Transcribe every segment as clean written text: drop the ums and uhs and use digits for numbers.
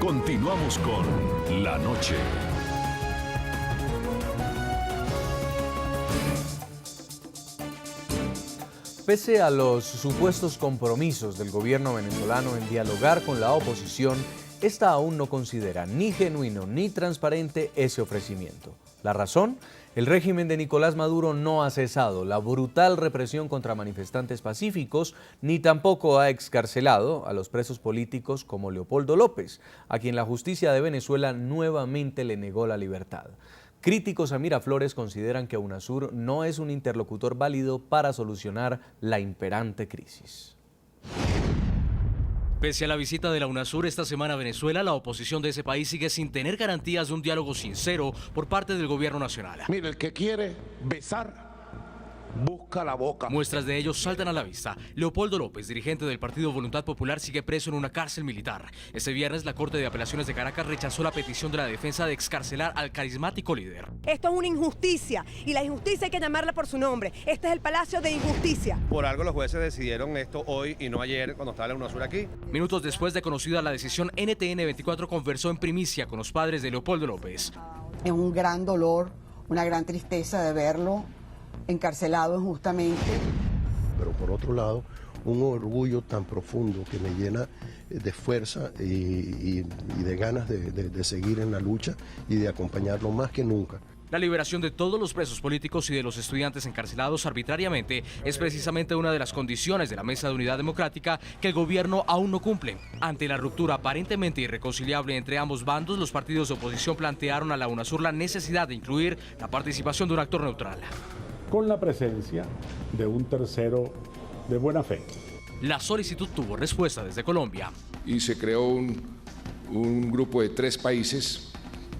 Continuamos con La Noche. Pese a los supuestos compromisos del gobierno venezolano en dialogar con la oposición, esta aún no considera ni genuino ni transparente ese ofrecimiento. ¿La razón? El régimen de Nicolás Maduro no ha cesado la brutal represión contra manifestantes pacíficos, ni tampoco ha excarcelado a los presos políticos como Leopoldo López, a quien la justicia de Venezuela nuevamente le negó la libertad. Críticos a Miraflores consideran que UNASUR no es un interlocutor válido para solucionar la imperante crisis. Pese a la visita de la UNASUR esta semana a Venezuela, la oposición de ese país sigue sin tener garantías de un diálogo sincero por parte del gobierno nacional. Mire, el que quiere besar, busca la boca. Muestras de ellos saltan a la vista. Leopoldo López, dirigente del Partido Voluntad Popular, sigue preso en una cárcel militar. Este viernes, la Corte de Apelaciones de Caracas rechazó la petición de la defensa de excarcelar al carismático líder. Esto es una injusticia y la injusticia hay que llamarla por su nombre. Este es el Palacio de Injusticia. Por algo los jueces decidieron esto hoy y no ayer cuando estaba la UNASUR aquí. Minutos después de conocida la decisión, NTN 24 conversó en primicia con los padres de Leopoldo López. Es un gran dolor, una gran tristeza de verlo encarcelado injustamente. Pero por otro lado, un orgullo tan profundo que me llena de fuerza y de ganas de seguir en la lucha y de acompañarlo más que nunca. La liberación de todos los presos políticos y de los estudiantes encarcelados arbitrariamente es precisamente una de las condiciones de la Mesa de Unidad Democrática que el gobierno aún no cumple. Ante la ruptura aparentemente irreconciliable entre ambos bandos, los partidos de oposición plantearon a la UNASUR la necesidad de incluir la participación de un actor neutral, con la presencia de un tercero de buena fe. La solicitud tuvo respuesta desde Colombia. Y se creó un grupo de 3 países,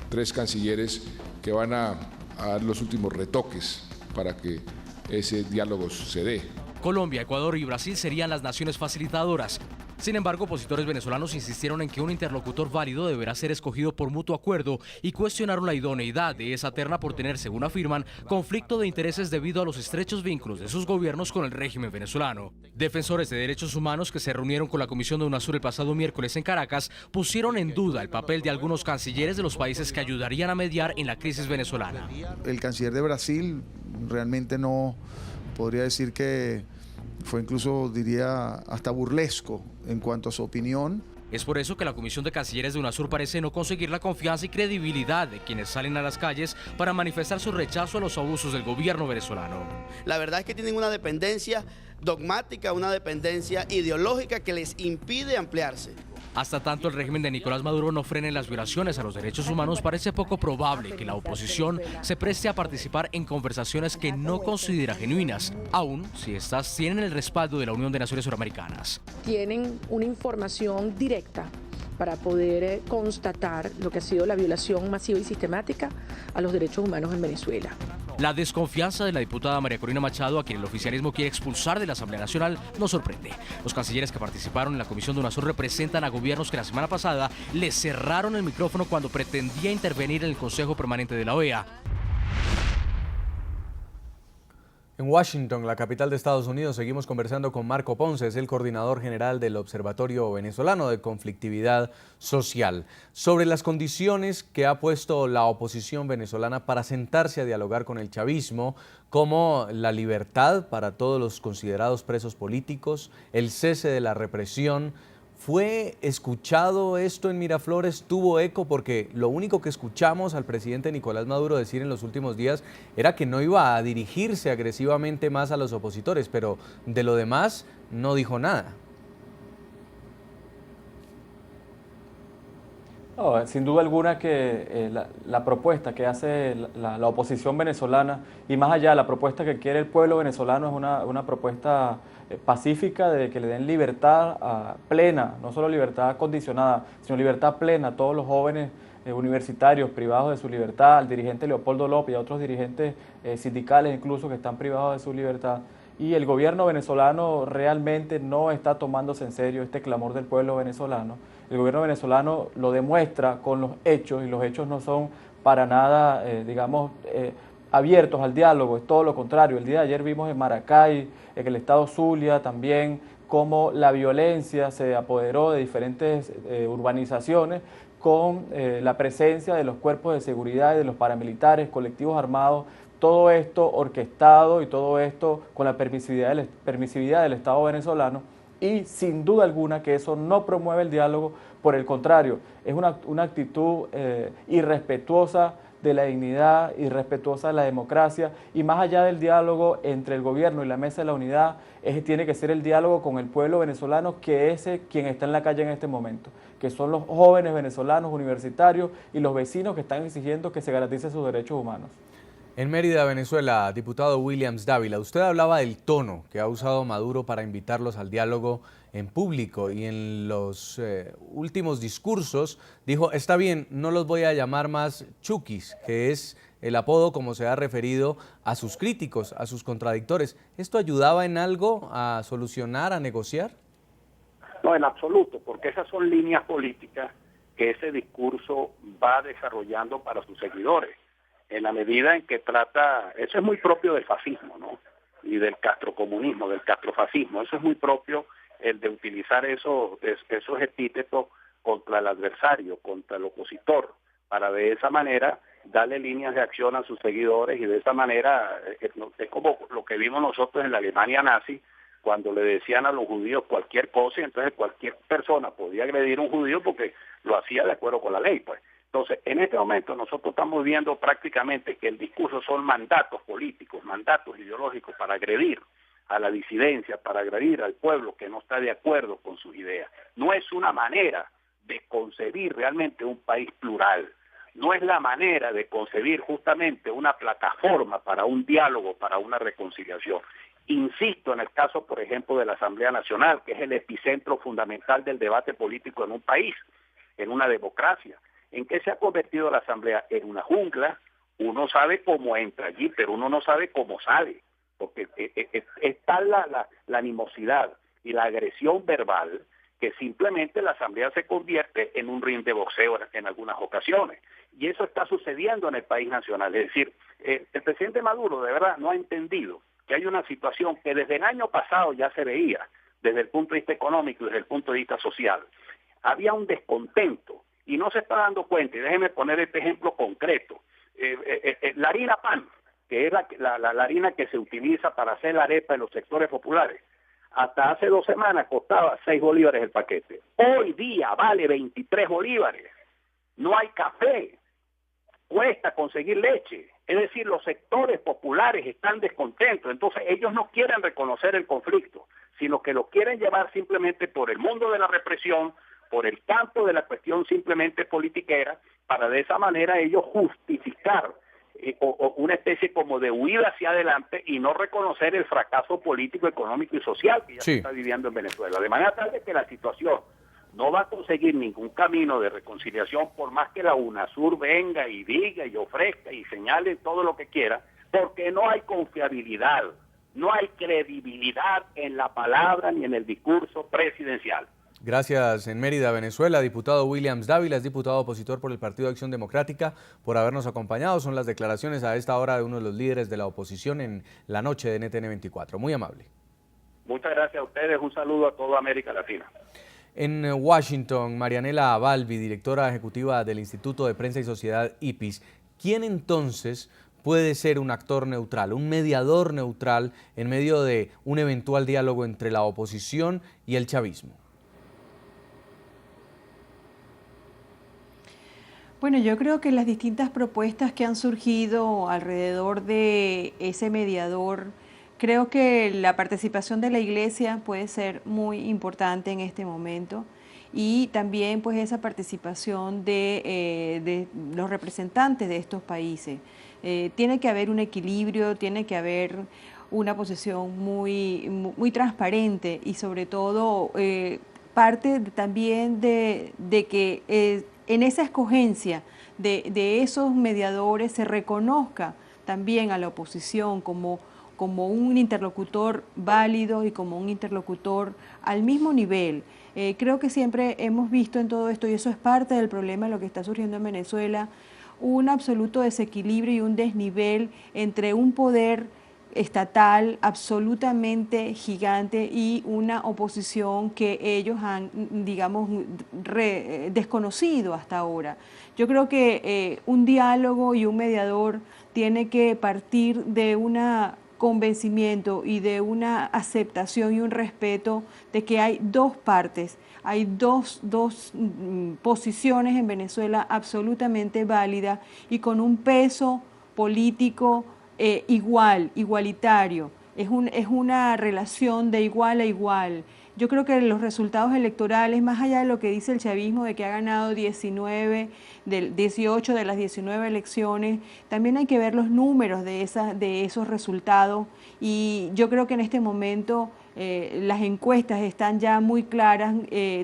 3 cancilleres, que van a dar los últimos retoques para que ese diálogo se dé. Colombia, Ecuador y Brasil serían las naciones facilitadoras. Sin embargo, opositores venezolanos insistieron en que un interlocutor válido deberá ser escogido por mutuo acuerdo y cuestionaron la idoneidad de esa terna por tener, según afirman, conflicto de intereses debido a los estrechos vínculos de sus gobiernos con el régimen venezolano. Defensores de derechos humanos que se reunieron con la comisión de UNASUR el pasado miércoles en Caracas pusieron en duda el papel de algunos cancilleres de los países que ayudarían a mediar en la crisis venezolana. El canciller de Brasil realmente no podría decir que fue incluso, diría, hasta burlesco en cuanto a su opinión. Es por eso que la Comisión de Cancilleres de UNASUR parece no conseguir la confianza y credibilidad de quienes salen a las calles para manifestar su rechazo a los abusos del gobierno venezolano. La verdad es que tienen una dependencia dogmática, una dependencia ideológica que les impide ampliarse. Hasta tanto el régimen de Nicolás Maduro no frene las violaciones a los derechos humanos, parece poco probable que la oposición se preste a participar en conversaciones que no considera genuinas, aun si estas tienen el respaldo de la Unión de Naciones Suramericanas. Tienen una información directa para poder constatar lo que ha sido la violación masiva y sistemática a los derechos humanos en Venezuela. La desconfianza de la diputada María Corina Machado, a quien el oficialismo quiere expulsar de la Asamblea Nacional, no sorprende. Los cancilleres que participaron en la comisión de UNASUR representan a gobiernos que la semana pasada le cerraron el micrófono cuando pretendía intervenir en el Consejo Permanente de la OEA. En Washington, la capital de Estados Unidos, seguimos conversando con Marco Ponce, es el coordinador general del Observatorio Venezolano de Conflictividad Social, sobre las condiciones que ha puesto la oposición venezolana para sentarse a dialogar con el chavismo, como la libertad para todos los considerados presos políticos, el cese de la represión. ¿Fue escuchado esto en Miraflores? ¿Tuvo eco? Porque lo único que escuchamos al presidente Nicolás Maduro decir en los últimos días era que no iba a dirigirse agresivamente más a los opositores, pero de lo demás no dijo nada. No, sin duda alguna que la propuesta que hace la oposición venezolana, y más allá, la propuesta que quiere el pueblo venezolano es una propuesta pacífica de que le den libertad plena, no solo libertad condicionada, sino libertad plena a todos los jóvenes universitarios privados de su libertad, al dirigente Leopoldo López y a otros dirigentes sindicales incluso que están privados de su libertad. Y el gobierno venezolano realmente no está tomándose en serio este clamor del pueblo venezolano. El gobierno venezolano lo demuestra con los hechos, y los hechos no son para nada, abiertos al diálogo, es todo lo contrario. El día de ayer vimos en Maracay, en el estado Zulia también, cómo la violencia se apoderó de diferentes urbanizaciones con la presencia de los cuerpos de seguridad y de los paramilitares, colectivos armados, todo esto orquestado y todo esto con la permisividad del Estado venezolano, y sin duda alguna que eso no promueve el diálogo, por el contrario, es una actitud irrespetuosa de la dignidad, irrespetuosa de la democracia, y más allá del diálogo entre el gobierno y la Mesa de la Unidad, tiene que ser el diálogo con el pueblo venezolano, que es quien está en la calle en este momento, que son los jóvenes venezolanos universitarios y los vecinos que están exigiendo que se garanticen sus derechos humanos. En Mérida, Venezuela, diputado Williams Dávila, usted hablaba del tono que ha usado Maduro para invitarlos al diálogo en público, y en los últimos discursos dijo: está bien, no los voy a llamar más chuquis, que es el apodo como se ha referido a sus críticos, a sus contradictores. ¿Esto ayudaba en algo a solucionar, a negociar? No, en absoluto, porque esas son líneas políticas que ese discurso va desarrollando para sus seguidores, en la medida en que trata, eso es muy propio del fascismo, ¿no? Y del castrocomunismo, del castrofascismo, eso es muy propio, el de utilizar esos epítetos contra el adversario, contra el opositor, para de esa manera darle líneas de acción a sus seguidores, y de esa manera es como lo que vimos nosotros en la Alemania nazi, cuando le decían a los judíos cualquier cosa, y entonces cualquier persona podía agredir a un judío porque lo hacía de acuerdo con la ley, pues. Entonces, en este momento nosotros estamos viendo prácticamente que el discurso son mandatos políticos, mandatos ideológicos para agredir a la disidencia, para agredir al pueblo que no está de acuerdo con sus ideas. No es una manera de concebir realmente un país plural, no es la manera de concebir justamente una plataforma para un diálogo, para una reconciliación. Insisto en el caso, por ejemplo, de la Asamblea Nacional, que es el epicentro fundamental del debate político en un país, en una democracia. ¿En qué se ha convertido la Asamblea? En una jungla. Uno sabe cómo entra allí, pero uno no sabe cómo sale, porque está la animosidad y la agresión verbal, que simplemente la Asamblea se convierte en un ring de boxeo en algunas ocasiones. Y eso está sucediendo en el país nacional. Es decir, el presidente Maduro de verdad no ha entendido que hay una situación que desde el año pasado ya se veía, desde el punto de vista económico y desde el punto de vista social. Había un descontento y no se está dando cuenta, y déjeme poner este ejemplo concreto. La harina pan, que es la harina que se utiliza para hacer la arepa en los sectores populares, hasta hace 2 semanas costaba 6 bolívares el paquete. Hoy día vale 23 bolívares. No hay café, cuesta conseguir leche. Es decir, los sectores populares están descontentos, entonces ellos no quieren reconocer el conflicto, sino que lo quieren llevar simplemente por el mundo de la represión, por el campo de la cuestión simplemente politiquera, para de esa manera ellos justificar una especie como de huida hacia adelante y no reconocer el fracaso político, económico y social que ya se está viviendo en Venezuela. De manera tal de que la situación no va a conseguir ningún camino de reconciliación por más que la UNASUR venga y diga y ofrezca y señale todo lo que quiera, porque no hay confiabilidad, no hay credibilidad en la palabra ni en el discurso presidencial. Gracias. En Mérida, Venezuela, diputado Williams Dávila, es diputado opositor por el Partido de Acción Democrática, por habernos acompañado. Son las declaraciones a esta hora de uno de los líderes de la oposición en la noche de NTN 24. Muy amable. Muchas gracias a ustedes. Un saludo a toda América Latina. En Washington, Marianela Balbi, directora ejecutiva del Instituto de Prensa y Sociedad IPIS. ¿Quién entonces puede ser un actor neutral, un mediador neutral en medio de un eventual diálogo entre la oposición y el chavismo? Bueno, yo creo que las distintas propuestas que han surgido alrededor de ese mediador, creo que la participación de la Iglesia puede ser muy importante en este momento, y también pues esa participación de los representantes de estos países. Tiene que haber un equilibrio, tiene que haber una posición muy transparente, y sobre todo parte también de que en esa escogencia de esos mediadores se reconozca también a la oposición como un interlocutor válido y como un interlocutor al mismo nivel. Creo que siempre hemos visto en todo esto, y eso es parte del problema de lo que está surgiendo en Venezuela, un absoluto desequilibrio y un desnivel entre un poder estatal absolutamente gigante y una oposición que ellos han, digamos, desconocido hasta ahora. Yo creo que un diálogo y un mediador tiene que partir de un convencimiento y de una aceptación y un respeto de que hay dos partes, hay dos posiciones en Venezuela absolutamente válidas y con un peso político igualitario. Es una relación de igual a igual. Yo creo que los resultados electorales, más allá de lo que dice el chavismo de que ha ganado 18 de las 19 elecciones, también hay que ver los números de esos resultados, y yo creo que en este momento las encuestas están ya muy claras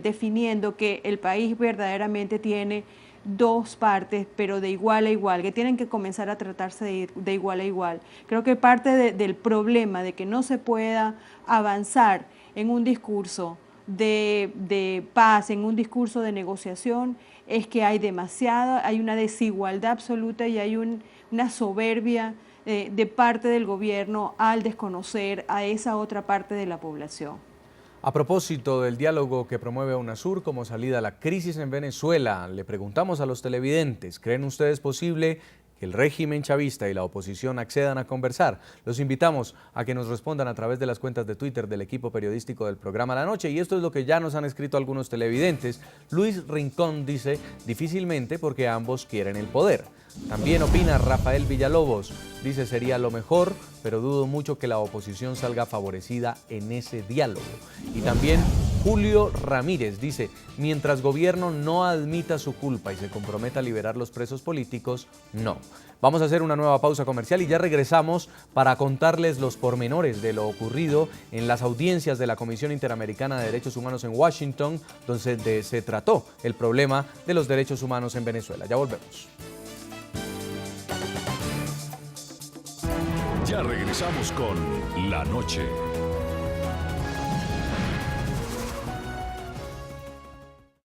definiendo que el país verdaderamente tiene dos partes, pero de igual a igual, que tienen que comenzar a tratarse de igual a igual. Creo que parte del problema de que no se pueda avanzar en un discurso de paz, en un discurso de negociación, es que hay una desigualdad absoluta y hay una soberbia de parte del gobierno al desconocer a esa otra parte de la población. A propósito del diálogo que promueve UNASUR como salida a la crisis en Venezuela, le preguntamos a los televidentes, ¿creen ustedes posible que el régimen chavista y la oposición accedan a conversar? Los invitamos a que nos respondan a través de las cuentas de Twitter del equipo periodístico del programa La Noche, y esto es lo que ya nos han escrito algunos televidentes. Luis Rincón dice, difícilmente, porque ambos quieren el poder. También opina Rafael Villalobos, dice, sería lo mejor, pero dudo mucho que la oposición salga favorecida en ese diálogo. Y también Julio Ramírez dice, mientras gobierno no admita su culpa y se comprometa a liberar los presos políticos, no. Vamos a hacer una nueva pausa comercial y ya regresamos para contarles los pormenores de lo ocurrido en las audiencias de la Comisión Interamericana de Derechos Humanos en Washington, donde se trató el problema de los derechos humanos en Venezuela. Ya volvemos. Ya regresamos con La Noche.